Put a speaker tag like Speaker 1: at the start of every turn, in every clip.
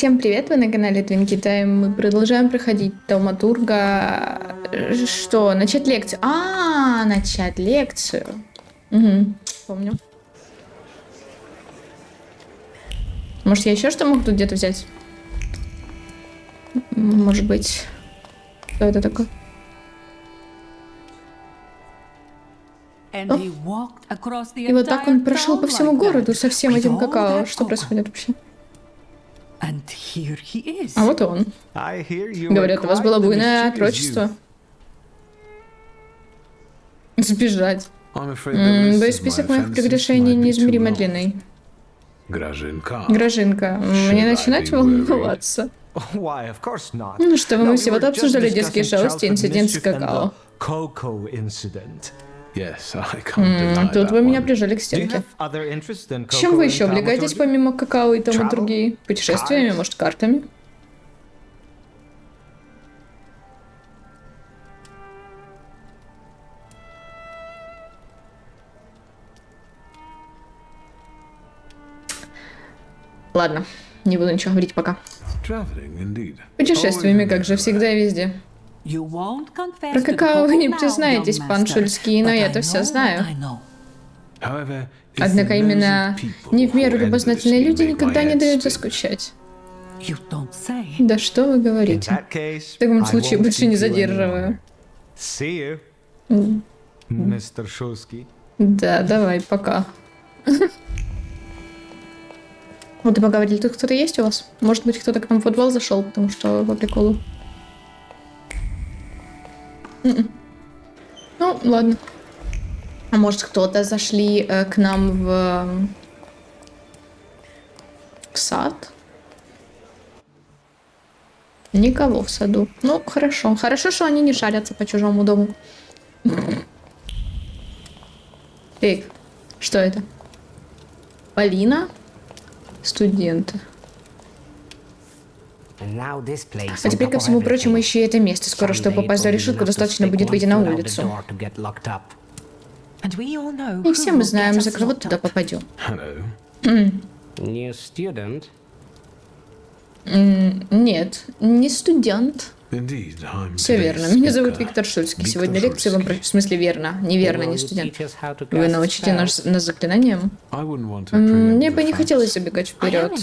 Speaker 1: Всем привет, вы на канале Twinkie Time. Мы продолжаем проходить Тауматурга. Что, начать лекцию? Начать лекцию. Угу, помню. Может, я еще что могу тут где-то взять? Может быть. Что это такое? И вот так он прошел по всему городу со всем этим какао. Что происходит вообще? А вот он. Говорят, у вас было буйное отрочество. Сбежать. Боюсь, список моих прегрешений неизмеримо длинный. Гражинка, мне начинать волноваться. Ну что, мы всего-то обсуждали детские шалости и инцидент с какао. Тут вы меня прижали к стенке. Чем вы еще увлекаетесь помимо какао и тауматургии? Путешествиями, может, картами? Ладно, не буду ничего говорить пока. Путешествиями, как же, всегда и везде. Про какао вы не признаетесь, пан Шульский, но я-то все знаю. Однако именно не в меру любознательные люди никогда не дают заскучать. Да что вы говорите? В таком случае больше не задерживаю.
Speaker 2: Мистер Шульский.
Speaker 1: Да, давай, пока. Вот и поговорили, тут кто-то есть у вас? Может быть, кто-то к нам в подвал зашел, потому что по приколу. Ну, ладно. А может, кто-то зашли к нам в сад? Никого в саду. Ну, хорошо. Хорошо, что они не шарятся по чужому дому. Эй, что это? Полина? Студенты. А теперь, ко всему прочему, еще и это место. Скоро, чтобы попасть за решетку, достаточно будет выйти на улицу. И все мы знаем, за кого туда попадем. Нет, не студент. Все верно. Меня зовут Виктор Шульский. Сегодня лекция вам... В смысле, верно. Неверно, не студент. Вы научите нас заклинаниям? Мне бы не хотелось забегать вперед.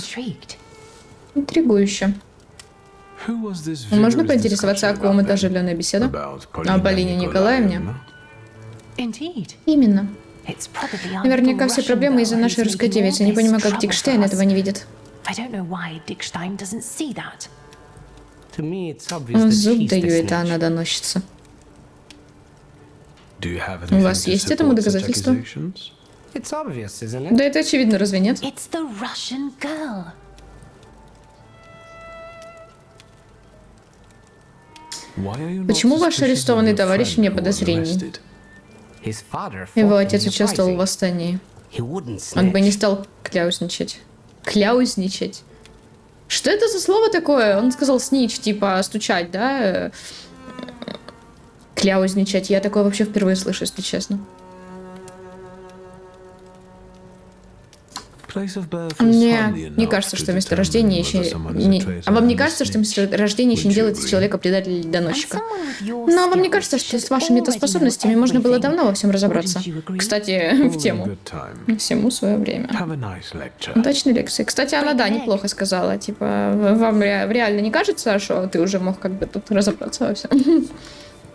Speaker 1: Интригующе. Можно поинтересоваться, о ком это оживленная беседа? О Полине Николаевне? Именно. Наверняка все проблемы из-за нашей русской девицы. Не понимаю, как Дикштейн этого не видит. Зуб даю, это она доносится. У вас есть этому доказательства? Да это очевидно, разве нет? Почему ваш арестованный товарищ вне подозрений? Его отец участвовал в восстании. Он бы не стал кляузничать. Кляузничать? Что это за слово такое? Он сказал снич, типа стучать, да? Кляузничать. Я такое вообще впервые слышу, если честно. Мне не кажется, что месторождение еще не... А вам не кажется, что месторождение еще не делает из человека предателя или доносчика? Но вам не кажется, что с вашими способностями можно было давно во всем разобраться? Кстати, в тему. Всему свое время. Удачной лекции. Кстати, она, да, неплохо сказала. Типа, вам реально не кажется, что ты уже мог как бы тут разобраться во всем?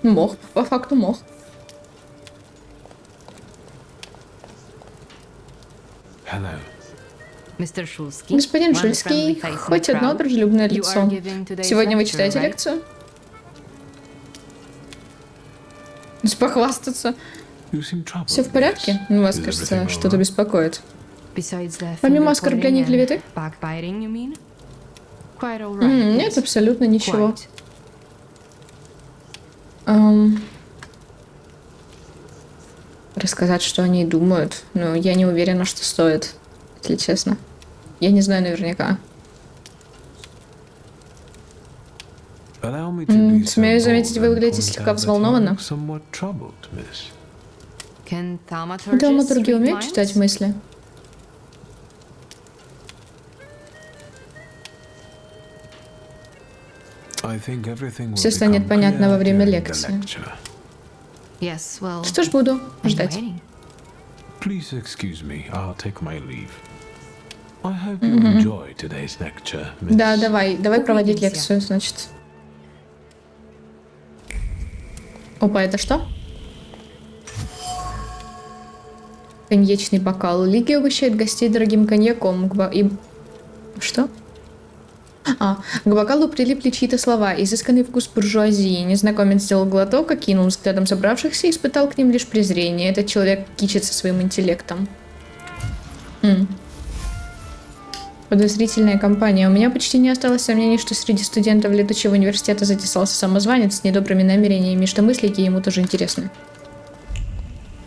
Speaker 1: Мог, по факту мог. Господин Шульский, хоть одно дружелюбное лицо. Сегодня вы читаете лекцию? Похвастаться. Все в порядке? У вас, кажется, что-то беспокоит. Помимо оскорблений и клеветы? Нет, абсолютно ничего. Рассказать, что они думают, но я не уверена, что стоит. Если честно. Я не знаю наверняка. Смею заметить, вы выглядите слегка взволнованно. Тауматурги умеют читать мысли? Все станет понятно во время лекции. Что ж, буду ждать. Да, давай проводить лекцию, значит. Опа, это что? Коньячный бокал. Лиги угощает гостей дорогим коньяком. Что? К бокалу прилипли чьи-то слова. Изысканный вкус буржуазии. Незнакомец сделал глоток, окинул взглядом собравшихся и испытал к ним лишь презрение. Этот человек кичится своим интеллектом. Подозрительная компания. У меня почти не осталось сомнений, что среди студентов летучего университета затесался самозванец с недобрыми намерениями, что мыслики ему тоже интересны.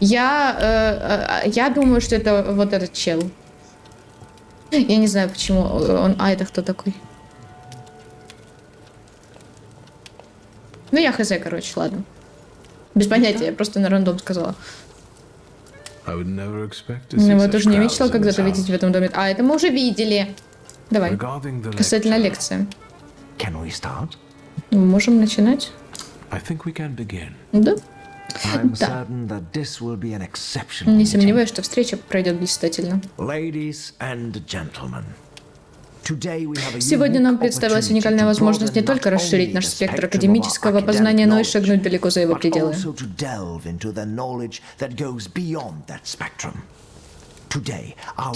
Speaker 1: Я думаю, что это вот этот чел. Я не знаю, почему он... это кто такой? Ну, я хз, короче, ладно. Без понятия, я просто на рандом сказала. Я тоже не мечтал когда-то видеть в этом доме. Это мы уже видели. Давай. Касательно лекции. Мы можем начинать? Да. Да. Не сомневаюсь, что встреча пройдет блистательно. Сегодня нам представилась уникальная возможность не только расширить наш спектр академического познания, но и шагнуть далеко за его пределы.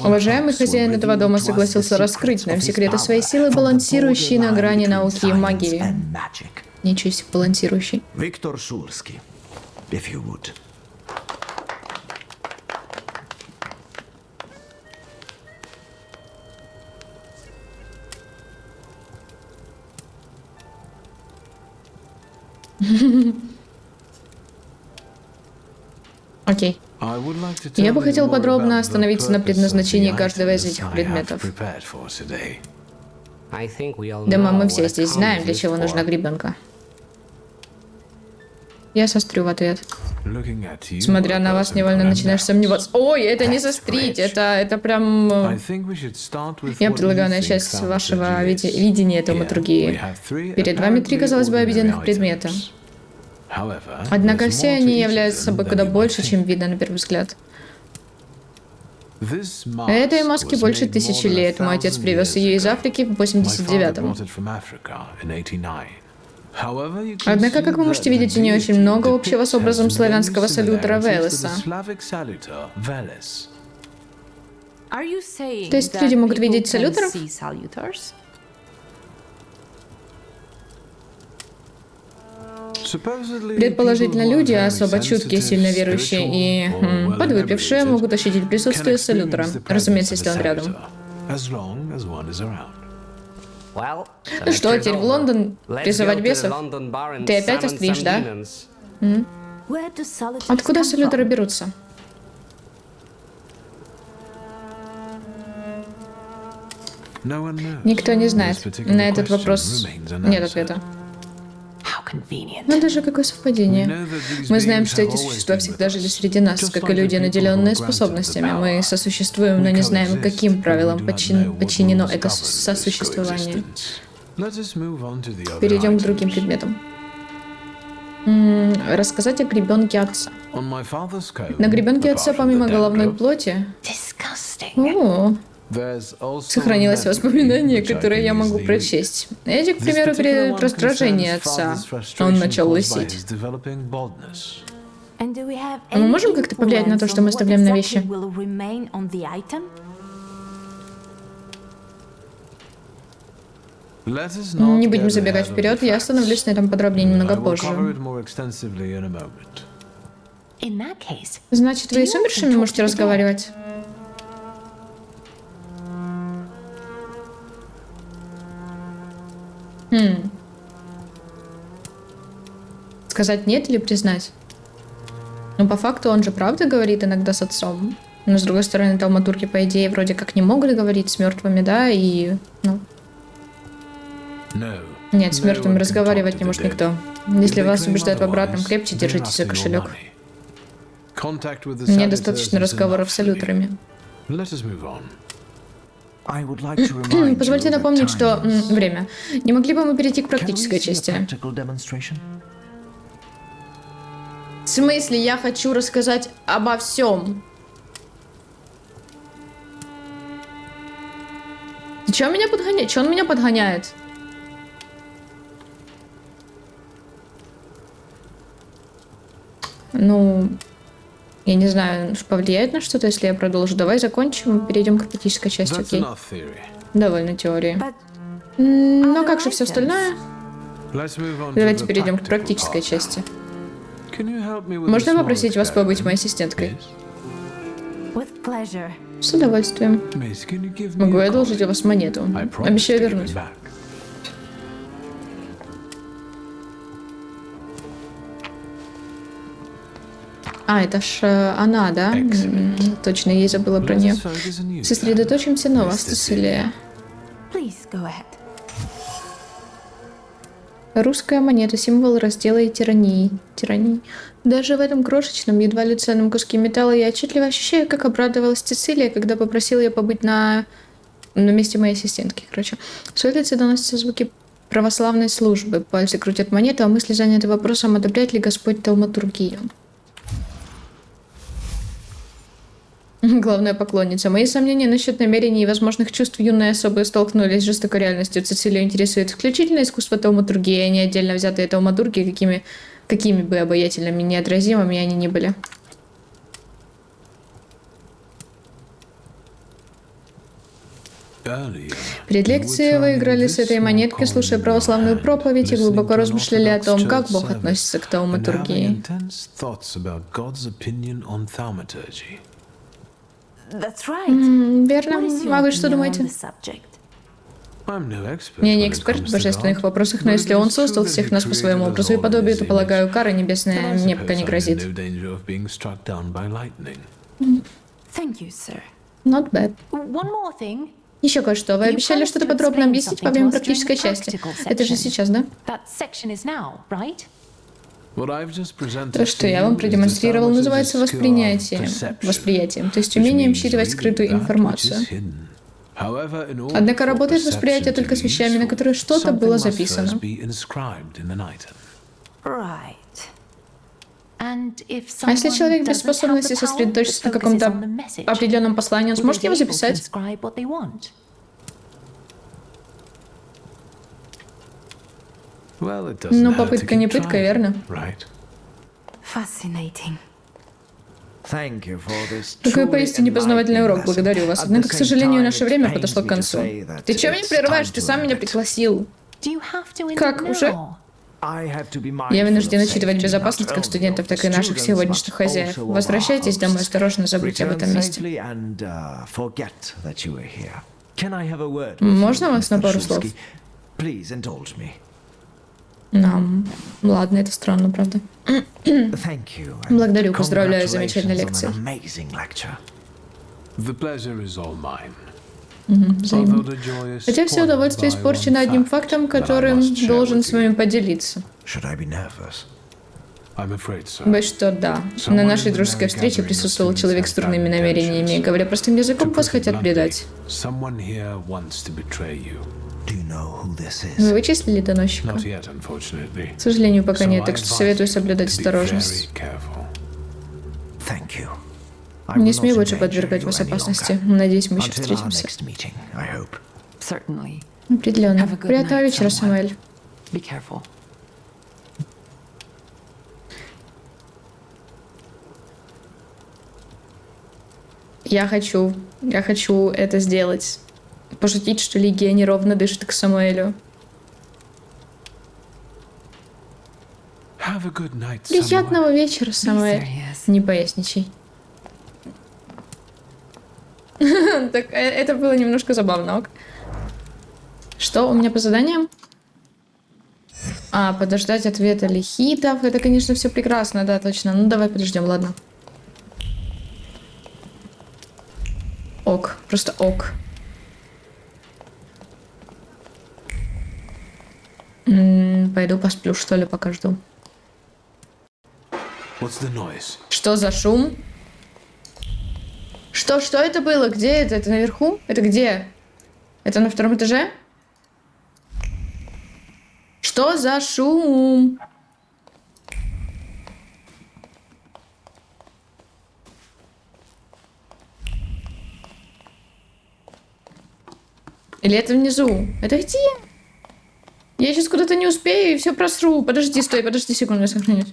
Speaker 1: Уважаемый хозяин этого дома согласился раскрыть нам секреты своей силы, балансирующие на грани науки и магии. Ничего себе, балансирующий.
Speaker 3: Виктор Шурский, if you would.
Speaker 1: Окей. Я бы хотел подробно остановиться на предназначении каждого из этих предметов. Думаю, мы все здесь знаем, для чего нужна гребенка. Я сострю в ответ. Смотря на вас, невольно начинаешь сомневаться. Ой, это не сострить, это прям... Я предлагаю начать с вашего видения драматургии. Перед вами 3, казалось бы, объединенных предмета. Однако все они являются собой куда больше, чем видно на первый взгляд. Этой маске больше 1000 лет. Мой отец привез ее из Африки в 89-м. Однако, как вы можете видеть, у нее очень много общего с образом славянского салютера Велеса. То есть люди могут видеть салютеров? Предположительно, люди, особо чуткие, сильно верующие и подвыпившие, могут ощутить присутствие салютера. Разумеется, если он рядом. Ну что, теперь в Лондон призывать бесов? Ты опять остришь, да? Откуда салютеры берутся? Никто не знает. На этот вопрос нет ответа. Но даже какое совпадение. Мы знаем, что эти существа всегда жили среди нас, как и люди, наделенные способностями. Мы сосуществуем, но не знаем, каким правилам подчинено это сосуществование. Перейдем к другим предметам. Рассказать о гребенке отца. На гребенке отца, помимо головной плоти... Сохранилось воспоминание, которое я могу прочесть. Эти, к примеру, перед раздражением отца он начал лысеть. Мы можем как-то повлиять на то, что мы оставляем на вещи? Не будем забегать вперед, я остановлюсь на этом подробнее немного позже. Значит, вы и с умершими можете разговаривать? Сказать нет или признать? Но по факту он же правда говорит иногда с отцом. Но с другой стороны, талматурги, по идее, вроде как не могут говорить с мертвыми, да, и... Нет, с мертвыми разговаривать не может никто. Если вас убеждают в обратном, крепче держитесь за кошелек. Мне достаточно разговоров с салютерами. Позвольте напомнить, что... время. Не могли бы мы перейти к практической части? В смысле, я хочу рассказать обо всем. Че он меня подгоняет? Че он меня подгоняет? Ну, я не знаю, повлияет на что-то, если я продолжу. Давай закончим, перейдем к практической части, окей? Довольно теории. Но как же все остальное? Давайте перейдем к практической части. Можно попросить вас побыть моей ассистенткой? С удовольствием. Могу я одолжить у вас монету? Обещаю вернуть. А, это ж она, да? Точно, я забыла про нее. Сосредоточимся на вас, Цицилия. Русская монета — символ раздела и тирании. Даже в этом крошечном, едва ли ценном куске металла я отчетливо ощущаю, как обрадовалась Цицилия, когда попросила ее побыть на месте моей ассистентки. Короче, с улицы доносятся звуки православной службы. Пальцы крутят монету, а мысли заняты вопросом, одобряет ли Господь тауматургию. Главная поклонница. Мои сомнения насчет намерений и возможных чувств юной особы столкнулись с жестокой реальностью. Цицилию интересует исключительно искусство тауматургии, а не отдельно взятые тауматурги, какими бы обаятельными и неотразимыми они ни были. Перед лекцией вы играли с этой монеткой, слушая православную проповедь, и глубоко размышляли о том, как Бог относится к тауматургии. Верно. А вы что думаете? Я не эксперт в божественных вопросах, но если он создал всех нас по своему образу и подобию, то, полагаю, кара небесная мне пока не грозит. Not bad. Еще кое-что. Вы обещали что-то подробно объяснить во время практической части. Это же сейчас, да? То, что я вам продемонстрировал, называется восприятием, то есть умением считывать скрытую информацию. Однако работает восприятие только с вещами, на которые что-то было записано. А если человек без способности сосредоточиться на каком-то определенном послании, он сможет его записать? Ну, попытка не пытка, верно? Какой поистине познавательный урок, благодарю вас. Однако, к сожалению, наше время подошло к концу. Ты чего меня прерываешь? Ты сам меня пригласил. Как, уже? Я вынужден учитывать безопасность как студентов, так и наших сегодняшних хозяев. Возвращайтесь домой, осторожно забудьте об этом месте. Можно вас на пару слов? Ладно, это странно, правда. Благодарю, поздравляю с замечательной лекцией. Хотя все удовольствие испорчено одним фактом, которым должен с вами поделиться. Боюсь, что да. На нашей дружеской встрече присутствовал человек с дурными намерениями. Говоря простым языком, вас хотят предать. Вы вычислили доносчика? К сожалению, пока нет, так что советую соблюдать осторожность. Не смею больше подвергать вас опасности. Надеюсь, мы еще встретимся. Определенно. Приятного вечера, Самуэль. Я хочу это сделать. Пошутить, что Лигия неровно дышит к Самуэлю. Приятного вечера, Самуэль. Не поясничай. Так, это было немножко забавно, ок. Что у меня по заданиям? Подождать ответа лихитов. Это, конечно, все прекрасно, да, точно. Ну, давай подождем, ладно. Ок, просто ок. Пойду посплю, что ли, пока жду. Что за шум? Что это было? Где это? Это наверху? Это где? Это на втором этаже? Что за шум? Или это внизу? Это где? Я сейчас куда-то не успею и все просру. Подожди, стой, подожди секунду, я сохранюсь.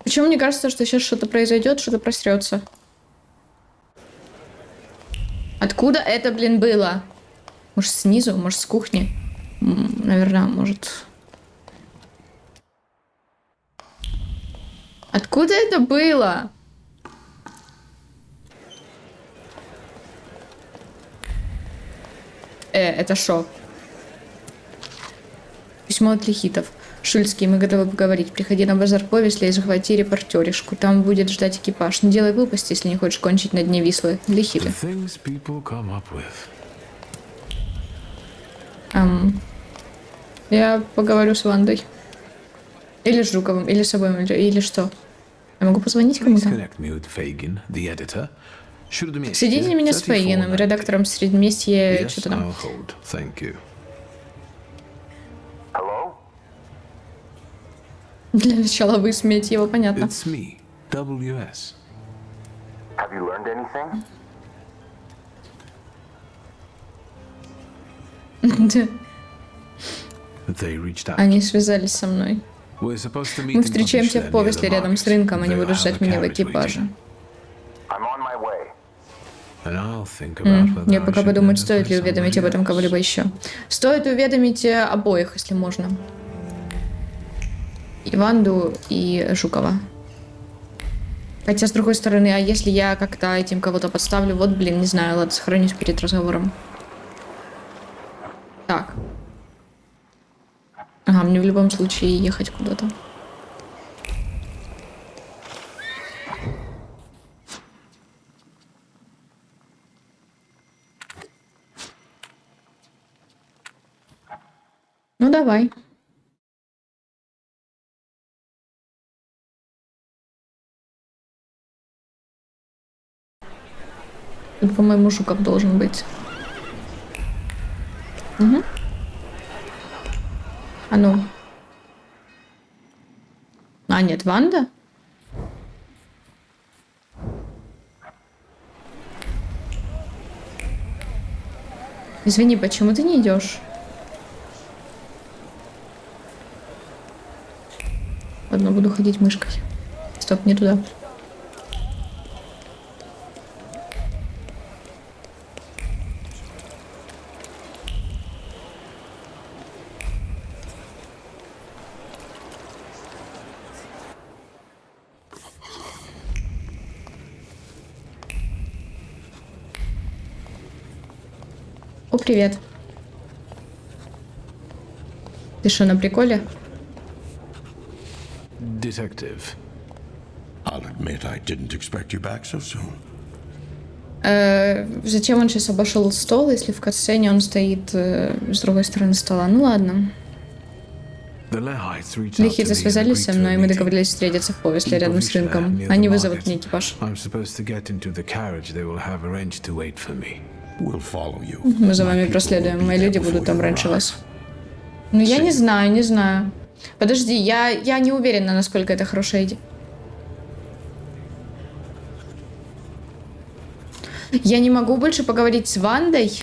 Speaker 1: Почему мне кажется, что сейчас что-то произойдет, что-то просрется? Откуда это, блин, было? Может, снизу? Может, с кухни? Наверное, может. Откуда это было? Это шо? Письмо от Лихитов. Шульский, мы готовы поговорить. Приходи на базар Повесля и захвати репортеришку. Там будет ждать экипаж. Не делай глупости, если не хочешь кончить на дне Вислы. Лихиты. Я поговорю с Вандой. Или с Жуковым, или с обоим, или что? Я могу позвонить кому-то? Соедините меня с Фейгином, редактором Средместья, что-то там. Для начала высмеять его, понятно. Они связались со мной. Мы встречаемся в Повесле рядом с рынком, они будут ждать меня в экипаже. Я пока подумаю, стоит ли уведомить об этом кого-либо еще. Стоит уведомить обоих, если можно. И Ванду, и Жукова. Хотя, с другой стороны, а если я как-то этим кого-то подставлю? Вот, блин, не знаю, ладно, сохранюсь перед разговором. Так. Ага, мне в любом случае ехать куда-то. Ну, давай. Тут, по-моему, Жуков должен быть. Угу. А ну. А, нет, Ванда? Извини, почему ты не идешь? Ладно, буду ходить мышкой. Стоп, не туда. О, привет. Ты что, на приколе?
Speaker 3: Detective. I'll admit I didn't expect you back so soon.
Speaker 1: Зачем он сейчас обошел стол, если в катсцене он стоит с другой стороны стола? Ну ладно. Лихиты связались со мной, и мы договорились встретиться в Повесле рядом с рынком. Они вызовут мне экипаж. Мы за вами проследуем, мои люди будут там раньше вас. Ну я не знаю. Подожди, я не уверена, насколько это хорошая идея. Я не могу больше поговорить с Вандой.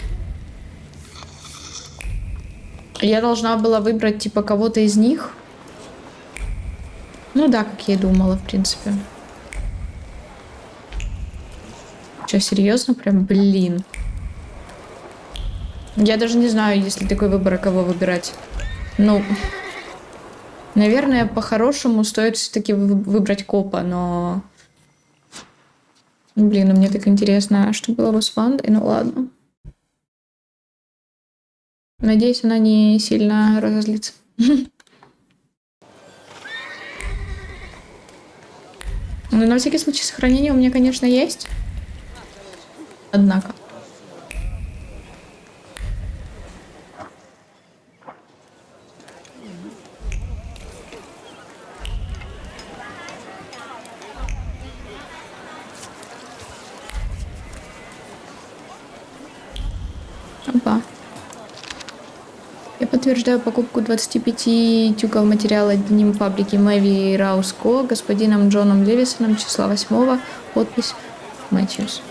Speaker 1: Я должна была выбрать, типа, кого-то из них. Ну да, как я и думала, в принципе. Что, серьезно? Прям, блин. Я даже не знаю, есть ли такой выбор, кого выбирать. Ну, наверное, по-хорошему стоит все-таки выбрать копа, но... Блин, мне так интересно, что было бы с Вандой, ну ладно. Надеюсь, она не сильно разозлится. Но на всякий случай сохранение у меня, конечно, есть. Однако. Опа. Я подтверждаю покупку 25 тюков материала деним фабрики Мэви Рауско господином Джоном Левисоном числа 8. Подпись Мэтьюс.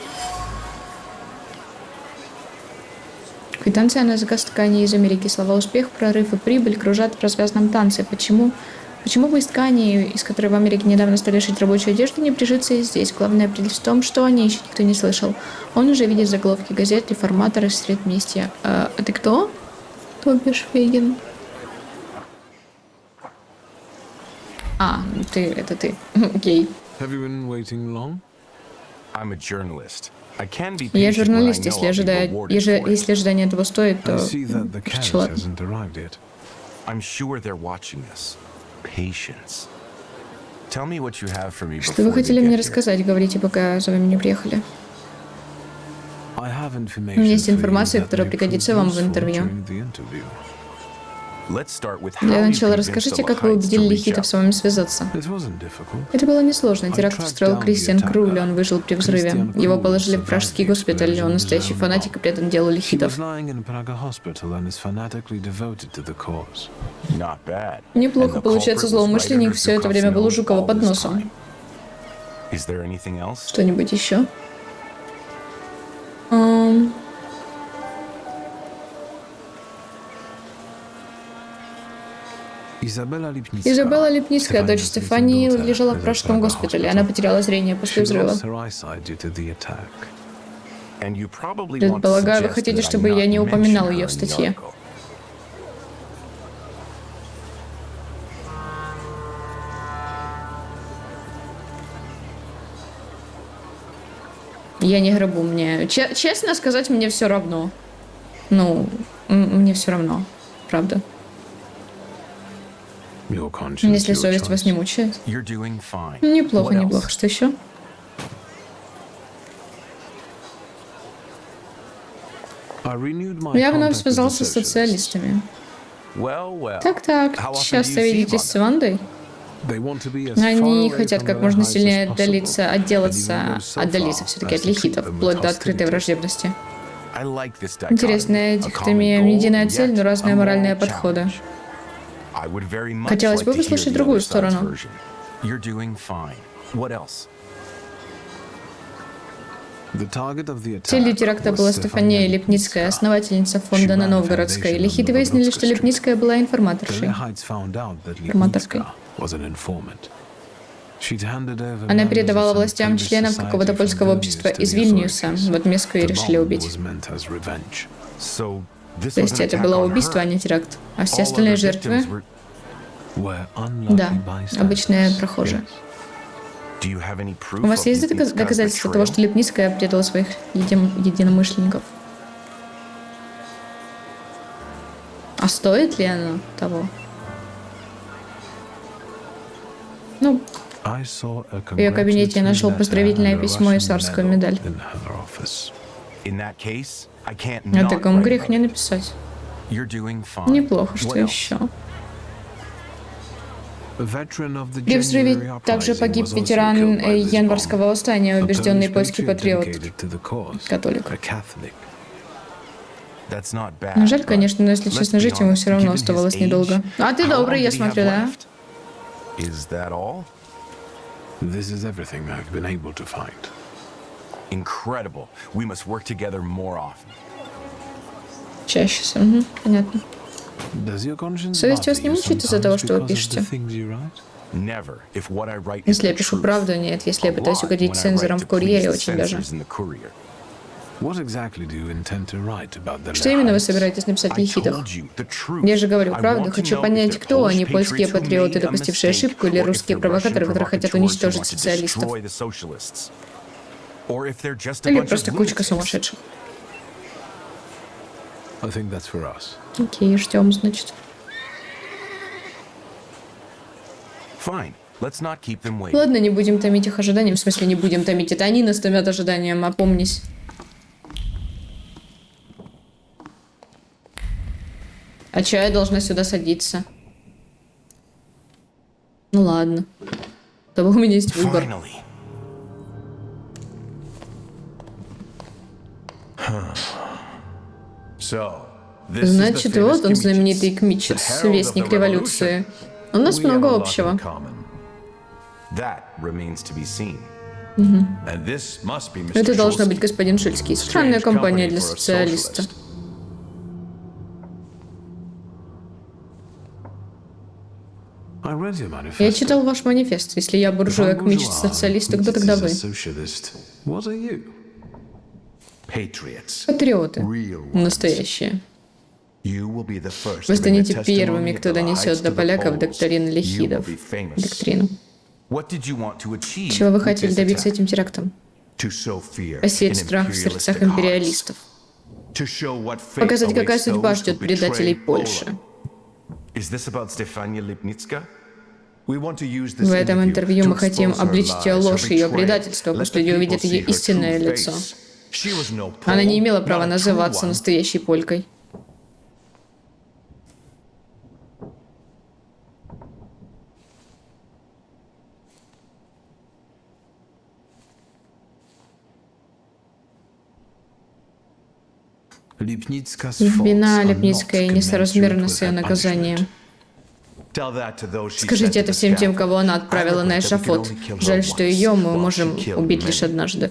Speaker 1: Квитанция на заказ ткани из Америки. Слова «успех», «прорыв» и «прибыль» кружат в развязном танце. Почему бы из ткани, из которой в Америке недавно стали шить рабочую одежду, не прижиться и здесь? Главное прелесть в том, что о ней еще никто не слышал. Он уже видит заголовки газет, реформаторы, средместья. А ты кто? Тобиш Фейген. А, это ты. Окей.
Speaker 2: Have you been waiting long?
Speaker 4: I'm a journalist. I can be
Speaker 1: Я
Speaker 4: patient when I
Speaker 1: журналист,
Speaker 4: know I'll be rewarded for it.
Speaker 1: если ожидание этого стоит,
Speaker 2: I
Speaker 1: то
Speaker 2: see that the carriage
Speaker 1: ладно.
Speaker 2: hasn't arrived yet.
Speaker 4: I'm sure they're watching us. Patience. Tell me what you have for me
Speaker 1: Что вы
Speaker 4: before they
Speaker 1: хотели
Speaker 4: get
Speaker 1: мне
Speaker 4: here.
Speaker 1: рассказать, говорите, пока за вами не приехали.
Speaker 2: I have information
Speaker 1: У меня есть
Speaker 2: for you
Speaker 1: информация,
Speaker 2: that
Speaker 1: которая
Speaker 2: may
Speaker 1: пригодится
Speaker 2: prove
Speaker 1: вам в
Speaker 2: useful
Speaker 1: интервью.
Speaker 2: during the interview.
Speaker 4: Let's start with
Speaker 1: Для
Speaker 4: how you
Speaker 1: начала
Speaker 4: convinced
Speaker 1: расскажите,
Speaker 4: the
Speaker 1: как вы
Speaker 4: Mahites
Speaker 1: убедили
Speaker 4: to reach
Speaker 1: лихитов
Speaker 4: out.
Speaker 1: с вами связаться.
Speaker 2: It wasn't difficult.
Speaker 1: Это было несложно. Теракт устроил Кристиан Круль, он выжил при взрыве. Его положили в пражский госпиталь, он настоящий фанатик и предан делу
Speaker 2: He
Speaker 1: лихитов.
Speaker 2: was lying in Praga hospital and is fanatically devoted to the cause.
Speaker 4: Not bad.
Speaker 1: Неплохо
Speaker 4: And the
Speaker 1: получается,
Speaker 4: culprit was
Speaker 1: злоумышленник
Speaker 4: right
Speaker 1: все
Speaker 4: under
Speaker 1: это время был у
Speaker 4: Zhukov's
Speaker 1: Жукова
Speaker 4: all
Speaker 1: под
Speaker 4: this
Speaker 1: носом.
Speaker 4: time. Is there anything else?
Speaker 1: Что-нибудь еще?
Speaker 2: Изабелла Липницкая,
Speaker 1: Изабелла Липницкая, дочь Стефании, лежала в пражском госпитале. Она потеряла зрение после взрыва.
Speaker 4: And you probably want to
Speaker 1: Предполагаю, вы
Speaker 4: suggest
Speaker 1: хотите,
Speaker 4: that I
Speaker 1: чтобы я
Speaker 4: not
Speaker 1: не упоминал
Speaker 4: mention
Speaker 1: ее
Speaker 4: her
Speaker 1: в
Speaker 4: in the
Speaker 1: статье.
Speaker 4: article.
Speaker 1: Я не грабу, мне... Честно сказать, мне все равно. Ну, мне все равно. Правда. Если совесть вас не мучает.
Speaker 4: You're doing fine.
Speaker 1: Неплохо,
Speaker 4: What else?
Speaker 1: неплохо. Что еще? Я вновь связался с социалистами.
Speaker 4: Well.
Speaker 1: Так,
Speaker 4: How often
Speaker 1: часто
Speaker 4: do you see
Speaker 1: видитесь с
Speaker 4: Wanda?
Speaker 1: Вандой? Они хотят как можно сильнее отделаться все-таки от лихитов, вплоть до открытой враждебности.
Speaker 4: I like this dichotomy.
Speaker 1: Интересная
Speaker 4: A
Speaker 1: дихотомия,
Speaker 4: common goal,
Speaker 1: единая
Speaker 4: yet
Speaker 1: цель, но разные
Speaker 4: a moral
Speaker 1: моральные подходы.
Speaker 4: challenge. I would very much
Speaker 1: Хотелось
Speaker 4: like
Speaker 1: бы
Speaker 4: to hear
Speaker 1: выслушать
Speaker 4: the
Speaker 1: другую
Speaker 4: other side's
Speaker 1: сторону.
Speaker 4: version. You're doing fine. What else?
Speaker 1: Целью теракта была Стефания Липницкая, основательница фонда на Новгородской. Лихиты выяснили, что Липницкая была информаторшей. Она передавала властям членов какого-то польского общества из Вильнюса. Вот Меску и решили убить.
Speaker 4: So this
Speaker 1: То
Speaker 4: was
Speaker 1: есть
Speaker 4: an
Speaker 1: это
Speaker 4: attack
Speaker 1: было
Speaker 4: on
Speaker 1: убийство, а
Speaker 4: her.
Speaker 1: не теракт. А все
Speaker 4: All
Speaker 1: остальные
Speaker 4: other
Speaker 1: жертвы,
Speaker 4: victims were-
Speaker 1: да, обычные прохожие.
Speaker 4: Do you have any proof
Speaker 1: У вас
Speaker 4: of
Speaker 1: есть
Speaker 4: Lipnitska's
Speaker 1: доказательства того,
Speaker 4: betrayal?
Speaker 1: что Липницкая предала своих единомышленников? А стоит ли оно того? Ну,
Speaker 2: В ее кабинете я нашел поздравительное письмо и царскую медаль.
Speaker 4: In that case, I can't
Speaker 1: о
Speaker 4: not
Speaker 1: таком
Speaker 4: write
Speaker 1: грех
Speaker 4: about
Speaker 1: не
Speaker 4: it.
Speaker 1: написать.
Speaker 4: You're doing fine.
Speaker 1: Неплохо,
Speaker 4: What
Speaker 1: что
Speaker 4: else?
Speaker 1: еще? При взрыве также погиб ветеран Январского восстания, убежденный польский патриот, католик.
Speaker 4: That's not bad,
Speaker 1: Ну, жаль,
Speaker 4: but
Speaker 1: конечно, но если
Speaker 4: let's
Speaker 1: честно,
Speaker 4: be
Speaker 1: жить ему
Speaker 4: honest,
Speaker 1: все равно
Speaker 4: given his
Speaker 1: оставалось
Speaker 4: age,
Speaker 1: недолго. А ты
Speaker 4: how
Speaker 1: добрый,
Speaker 4: long
Speaker 1: я
Speaker 4: did he
Speaker 1: смотрю,
Speaker 4: have
Speaker 1: да?
Speaker 4: left? Is that all? Incredible. We must work together more often.
Speaker 1: Чаще всего. Угу, понятно.
Speaker 2: Совесть вас не мучает из-за того, что вы пишете?
Speaker 4: Never. If what I write is
Speaker 1: Если я
Speaker 4: the
Speaker 1: пишу
Speaker 4: truth.
Speaker 1: правду, нет. Если я
Speaker 4: A
Speaker 1: пытаюсь
Speaker 4: lot
Speaker 1: угодить
Speaker 4: when I
Speaker 1: цензорам
Speaker 4: write
Speaker 1: в
Speaker 4: to
Speaker 1: курьере,
Speaker 4: please the
Speaker 1: очень даже.
Speaker 4: censors in the Courier.
Speaker 1: Что именно вы собираетесь написать в
Speaker 4: I
Speaker 1: лихитах?
Speaker 4: told you the truth.
Speaker 1: Я же говорю
Speaker 4: I
Speaker 1: правду.
Speaker 4: want to
Speaker 1: Хочу
Speaker 4: know
Speaker 1: понять,
Speaker 4: if they're
Speaker 1: кто они,
Speaker 4: Polish
Speaker 1: польские
Speaker 4: patriots who
Speaker 1: патриоты,
Speaker 4: made a
Speaker 1: допустившие
Speaker 4: mistake,
Speaker 1: ошибку, или
Speaker 4: or if
Speaker 1: русские
Speaker 4: they're
Speaker 1: провокаторы,
Speaker 4: Russian
Speaker 1: которые хотят
Speaker 4: provocateurs who
Speaker 1: уничтожить
Speaker 4: want to
Speaker 1: социалистов.
Speaker 4: destroy the socialists. Or if they're just a
Speaker 1: Или
Speaker 4: bunch of
Speaker 1: просто кучка
Speaker 4: lunatics.
Speaker 1: сумасшедших. Окей, ждем, значит.
Speaker 4: Fine. Let's not keep them waiting.
Speaker 1: Ладно, не будем томить их ожиданием. В смысле, не будем томить. Это они нас томят ожиданием, опомнись. А чё я должна сюда садиться? Ну ладно. Того у меня есть выбор.
Speaker 4: Finally.
Speaker 1: Значит, вот он, знаменитый Кмичец, вестник революции. У нас много общего. Это должно быть господин Шильский. Странная компания для социалиста. Я читал ваш манифест. Если я буржуя, Кмичец, социалист, то кто тогда вы? Патриоты. Настоящие. Вы станете первыми, кто донесет до поляков доктрину лихидов. Доктрину. Чего вы хотели добиться этим терактом? Посеять страх в сердцах империалистов. Показать, какая судьба ждет предателей Польши. В этом интервью мы хотим обличить ее ложь и ее предательство, пусть люди увидят ее истинное лицо. Она не имела права называться настоящей полькой. Вина Липницкая несоразмерна с ее наказанием. Скажите это всем тем, кого она отправила на эшафот. Жаль, что ее мы можем убить лишь однажды.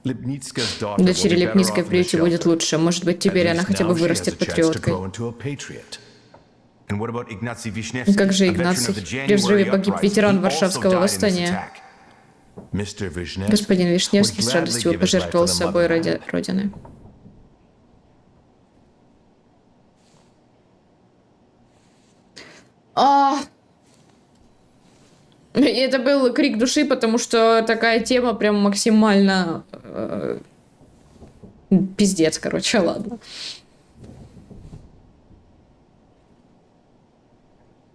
Speaker 1: Дочери Липницкой в приюте будет лучше. Может быть, теперь она хотя бы вырастет патриоткой. Как же Игнаций? При взрыве погиб ветеран Варшавского восстания. Господин Вишневский с радостью пожертвовал собой ради Родины. И это был крик души, потому что такая тема прям максимально... пиздец, короче, ладно.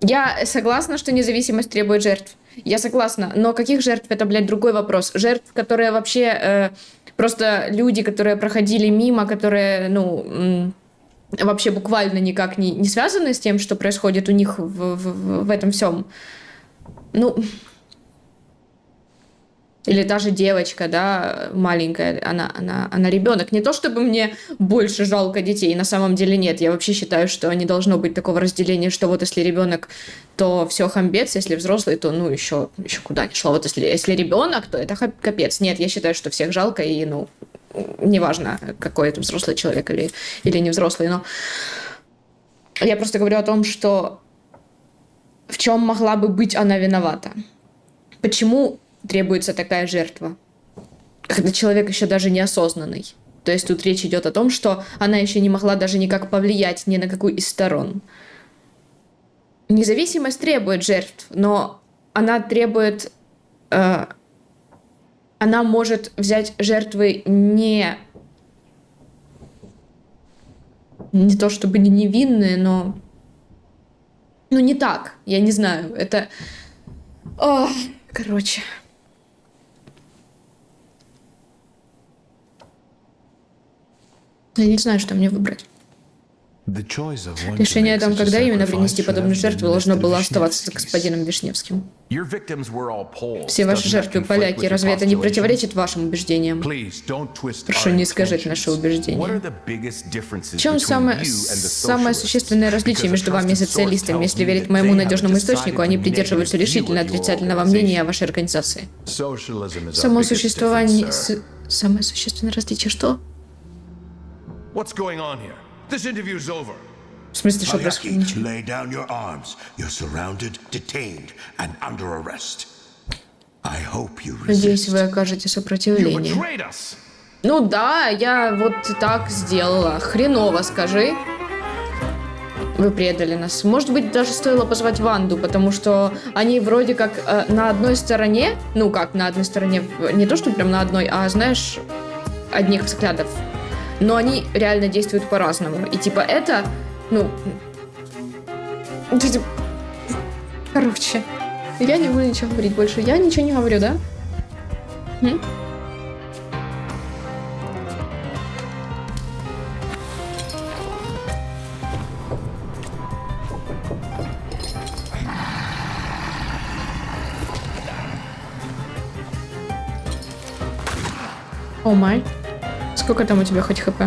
Speaker 1: Я согласна, что независимость требует жертв. Я согласна, но каких жертв, это, блядь, другой вопрос. Жертв, которые вообще... просто люди, которые проходили мимо, которые, вообще буквально никак не связаны с тем, что происходит у них в этом всем. Или та же девочка, да, маленькая, она ребенок. Не то чтобы мне больше жалко детей, на самом деле нет. Я вообще считаю, что не должно быть такого разделения, что вот если ребенок, то все хамбец, если взрослый, то еще куда ни шло. Вот если ребенок, то это капец. Нет, я считаю, что всех жалко и неважно, какой это взрослый человек или не взрослый, но я просто говорю о том, что в чем могла бы быть она виновата. Почему требуется такая жертва, когда человек еще даже неосознанный? То есть тут речь идет о том, что она еще не могла даже никак повлиять ни на какую из сторон. Независимость требует жертв, но она требует... она может взять жертвы не то чтобы не невинные, но... не так, я не знаю, это... короче... Я не знаю, что мне выбрать. Решение о том, когда именно принести подобную жертву, должно было оставаться за господином Вишневским. Все ваши жертвы поляки. Разве это не противоречит вашим убеждениям? Прошу, не искажайте наши убеждения. В чем самое существенное различие между вами и социалистами? Если верить моему надежному источнику, они придерживаются решительно отрицательного мнения о вашей организации. Само существование... Самое существенное различие что? В смысле, что происходит?
Speaker 3: Lay down your arms. You're surrounded, detained, and under arrest. I hope you resist.
Speaker 1: Надеюсь, вы окажете сопротивление. Да, я вот так сделала. Хреново, скажи. Вы предали нас. Может быть, даже стоило позвать Ванду, потому что они вроде как на одной стороне, на одной стороне, не то, что прям на одной, а, знаешь, одних взглядов. Но они реально действуют по-разному. И это, короче, я не буду ничего говорить больше. Я ничего не говорю, да? О май. Сколько там у тебя хоть хп?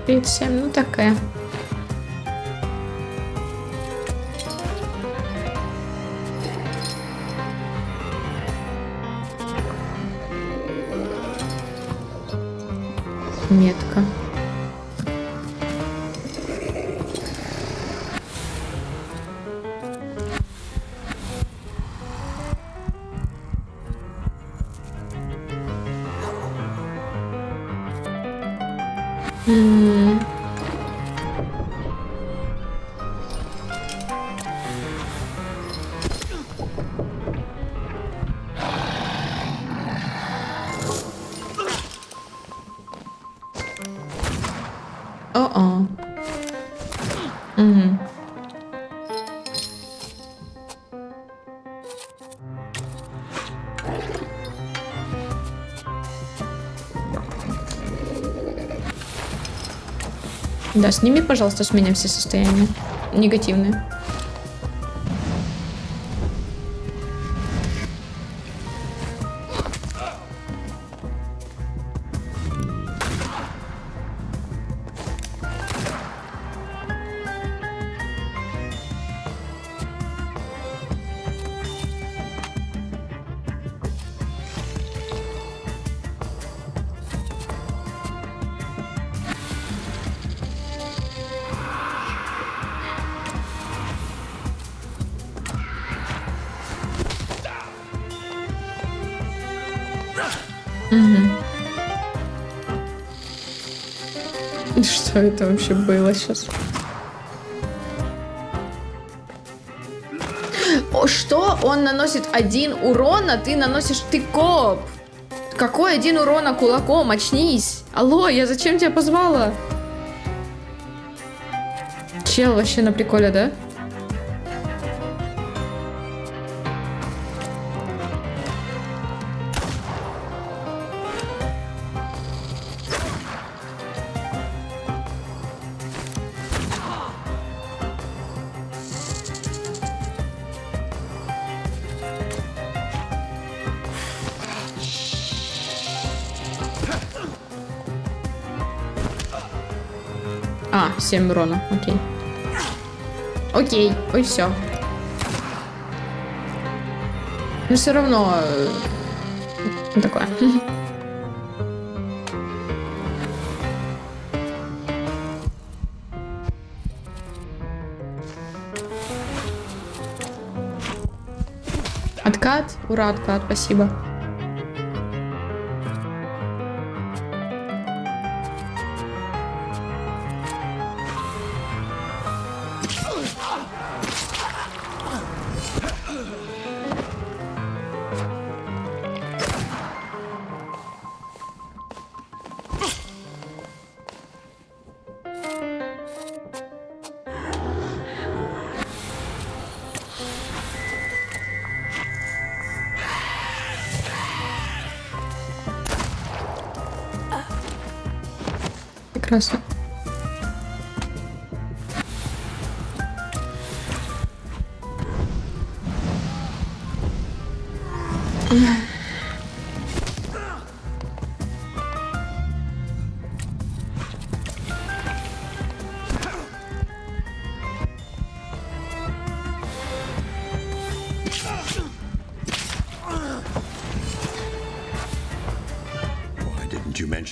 Speaker 1: 37, ну такая. Метка. О-о. Угу. Да, сними, пожалуйста, с меня все состояния негативные. Что это вообще было сейчас? О, что? Он наносит 1 урон, а ты наносишь... Ты коп! Какой 1 урона кулаком? Очнись! Алло, я зачем тебя позвала? Чел вообще на приколе, да? А, 7 урона, окей. Окей, ой, все. Но все равно... такое. Откат? Ура, откат, спасибо. Прекрасно.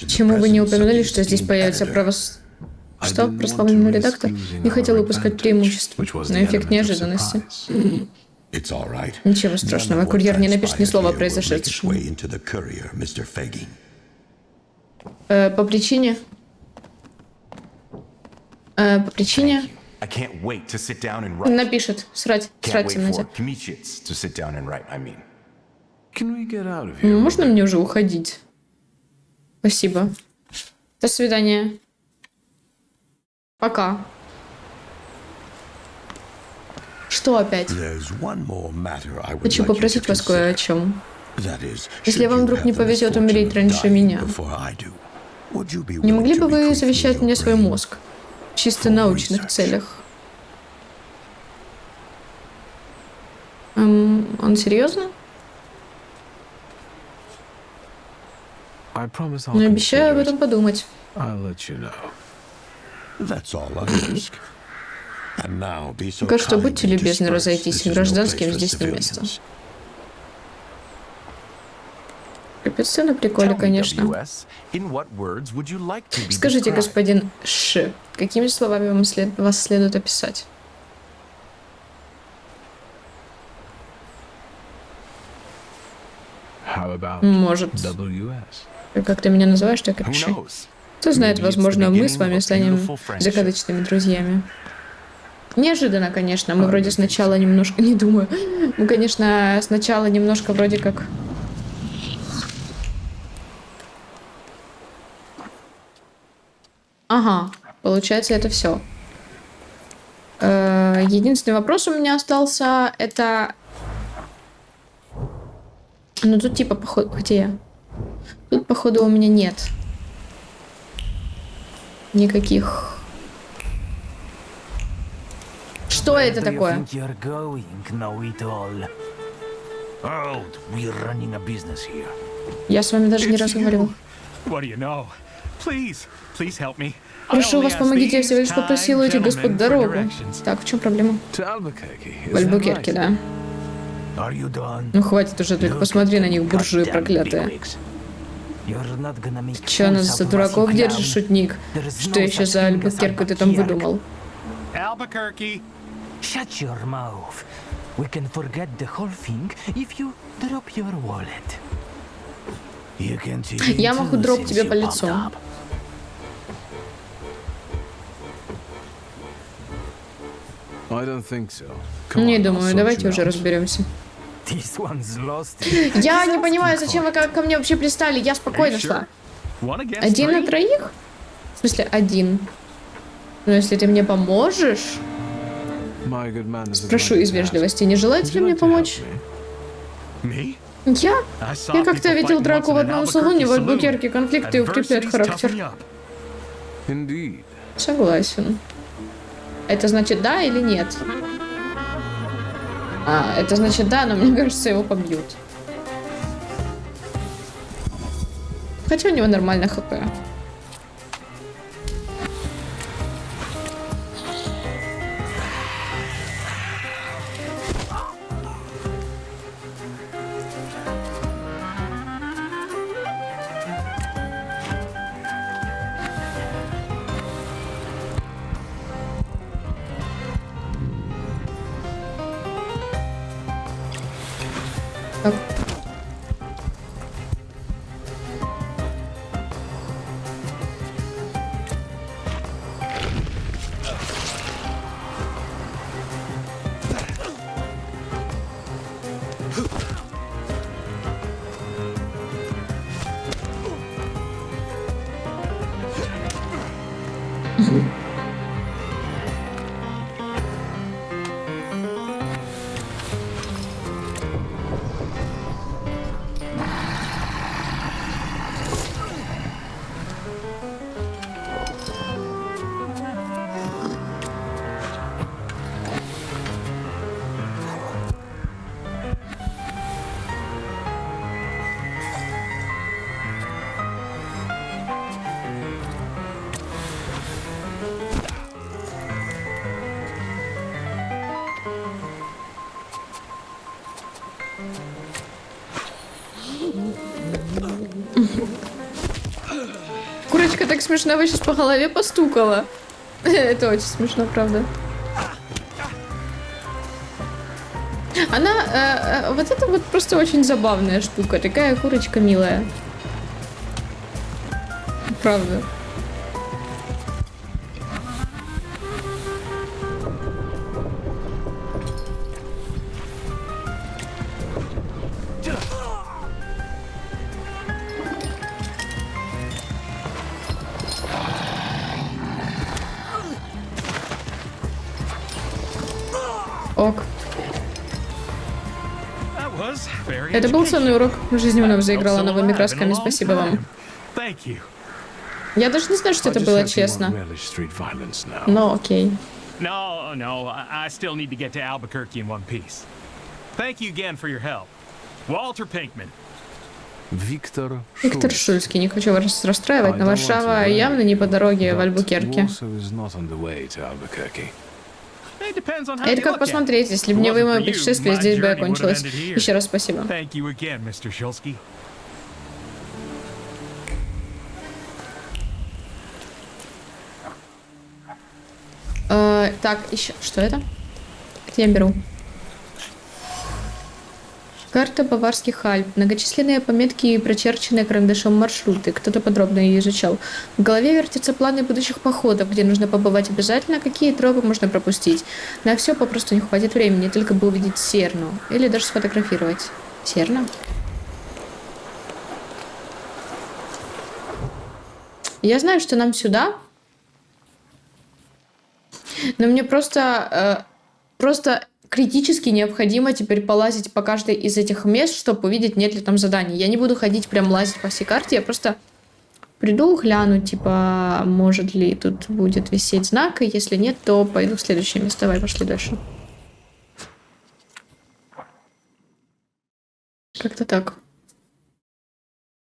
Speaker 1: Почему вы не упомянули, что здесь появится Что? Прославленный редактор не хотел упускать преимущество, но эффект неожиданности. Ничего страшного, курьер не напишет ни слова о произошедшем. По причине... По причине... Напишет. Срать в темноте. Можно мне уже уходить? Спасибо. До свидания. Пока. Что опять? Хочу попросить вас кое о чем. Если вам вдруг не повезет умереть раньше меня, не могли бы вы завещать мне свой мозг? В чисто научных целях. Он серьезно? Но обещаю об этом подумать.
Speaker 3: That's all I ask. And now be so
Speaker 1: Пока что
Speaker 3: kind
Speaker 1: будьте
Speaker 3: and
Speaker 1: любезны
Speaker 3: disperse.
Speaker 1: разойтись,
Speaker 3: This is no
Speaker 1: гражданским
Speaker 3: place for
Speaker 1: здесь не место.
Speaker 3: civilians.
Speaker 1: Капец, все на приколе,
Speaker 4: Tell me,
Speaker 1: конечно.
Speaker 4: WS, in what words would you like to be
Speaker 1: Скажите,
Speaker 4: described?
Speaker 1: господин Ш, какими словами вас следует описать? Может, как ты меня называешь, так и
Speaker 4: Who
Speaker 1: пиши.
Speaker 4: knows?
Speaker 1: Кто знает,
Speaker 4: Maybe it's
Speaker 1: возможно,
Speaker 4: the
Speaker 1: мы
Speaker 4: beginning
Speaker 1: с вами
Speaker 4: of a
Speaker 1: станем
Speaker 4: beautiful friendship.
Speaker 1: закадычными друзьями. Неожиданно, конечно. Мы вроде сначала немножко... Не думаю. Мы, конечно, сначала немножко вроде как... Ага. Получается, это все. Единственный вопрос у меня остался, это... Ну, тут типа, походу... Где? Тут, походу, у меня нет никаких... Что это такое? Я с вами даже не разговаривал. Прошу вас, помогите, я всего лишь попросил этих господ дорогу. Так, в чем проблема? В Альбукерке, да. Ну хватит уже, только посмотри на них, буржуи проклятые. Че нас за дураков держишь, шутник? Что еще за Альбукерку ты там выдумал?
Speaker 5: Shut your mouth. We can forget the whole thing if you drop your wallet.
Speaker 1: Я могу дроп тебе по лицу. Не думаю, давайте уже разберемся. Я не понимаю, зачем вы ко мне вообще пристали. Я спокойно шла. 1 на 3? В смысле, 1. Но если ты мне поможешь... Спрошу из вежливости, не желаете ли мне помочь? Я как-то видел драку в одном салоне в Альбукерке. Конфликты укрепляют характер. Согласен. Это значит да или нет? А, это значит да, но мне кажется, его побьют. Хотя у него нормально хп. Так. Курочка так смешно вы сейчас по голове постукала. Это очень смешно, правда. Она... вот это вот просто очень забавная штука. Такая курочка милая. Правда. Ок. Это был ценный урок. Жизнь вновь заиграла новыми красками. Спасибо вам. Я даже не знаю, что это было честно. Но окей.
Speaker 6: No, I still need to get to Albuquerque in one piece. Thank you again for your help. Walter Pinkman.
Speaker 2: Виктор
Speaker 1: Шульский. Не хочу вас расстраивать, но Варшава явно не по дороге в Альбукерке.
Speaker 6: It depends on how
Speaker 1: Это
Speaker 6: you
Speaker 1: как
Speaker 6: look at it.
Speaker 1: посмотреть, если бы не вы, мое путешествие здесь бы окончилось. Еще раз спасибо.
Speaker 6: Thank you again, Mr. Shulsky.
Speaker 1: Так, еще. Что это? Это я беру. Карта Баварских Альп. Многочисленные пометки и прочерченные карандашом маршруты. Кто-то подробно ее изучал. В голове вертятся планы будущих походов, где нужно побывать обязательно, какие тропы можно пропустить. На все попросту не хватит времени, только бы увидеть Серну. Или даже сфотографировать. Серна? Я знаю, что нам сюда. Но мне просто критически необходимо теперь полазить по каждой из этих мест, чтобы увидеть, нет ли там заданий. Я не буду ходить прям лазить по всей карте, я просто приду, гляну, типа, может ли тут будет висеть знак, и если нет, то пойду в следующее место. Давай, пошли дальше. Как-то так.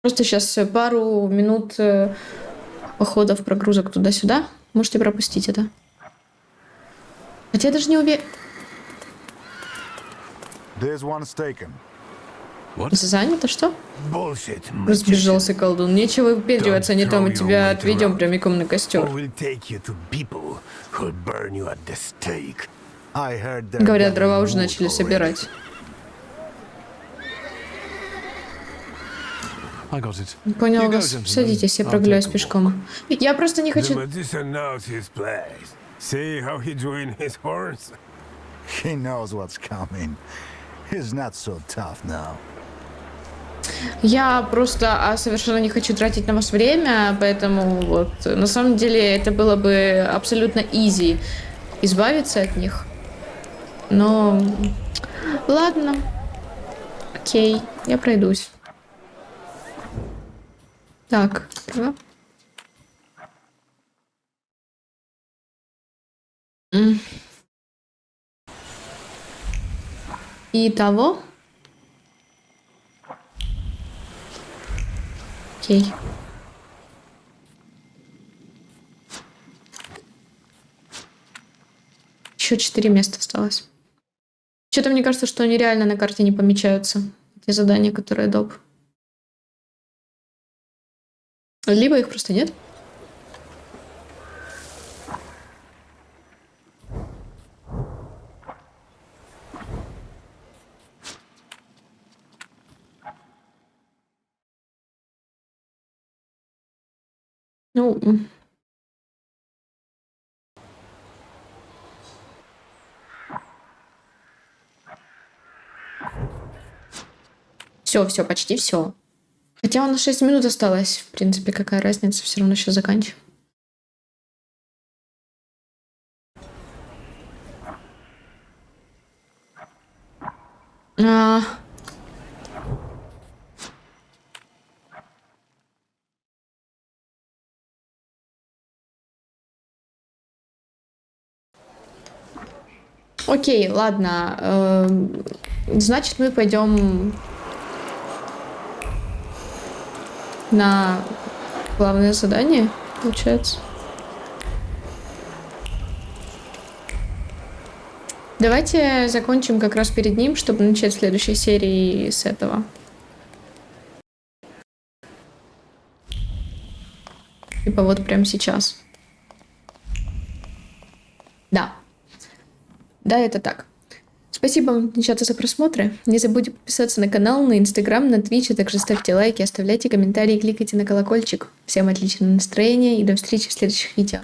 Speaker 1: Просто сейчас пару минут походов, прогрузок туда-сюда. Можете пропустить это. Хотя я даже не уверен. Занято, что? Разбежался колдун. Нечего выпендриваться, не то мы тебя отведем прямиком на костер. Говорят, дрова уже начали собирать. Понял вас. Садитесь, я прогуляюсь пешком. Я просто не хочу...
Speaker 7: See how he doing his horns? He knows what's coming. He's not so tough now.
Speaker 1: Я просто совершенно не хочу тратить на вас время, поэтому вот на самом деле это было бы абсолютно изи избавиться от них. Но ладно. Окей, я пройдусь. Так, да. Итого. Окей. Еще 4 места осталось. Что-то мне кажется, что они реально на карте не помечаются. Те задания, которые доп. Либо их просто нет. Ну, все, почти все. Хотя у нас 6 минут осталось. В принципе, какая разница, все равно сейчас заканчиваем. Окей, ладно. Значит, мы пойдем на главное задание, получается. Давайте закончим как раз перед ним, чтобы начать в следующей серии с этого. Типа вот прямо сейчас. Да. Да, это так. Спасибо вам, девчата, за просмотры. Не забудьте подписаться на канал, на Инстаграм, на Твич, а также ставьте лайки, оставляйте комментарии, кликайте на колокольчик. Всем отличного настроения и до встречи в следующих видео.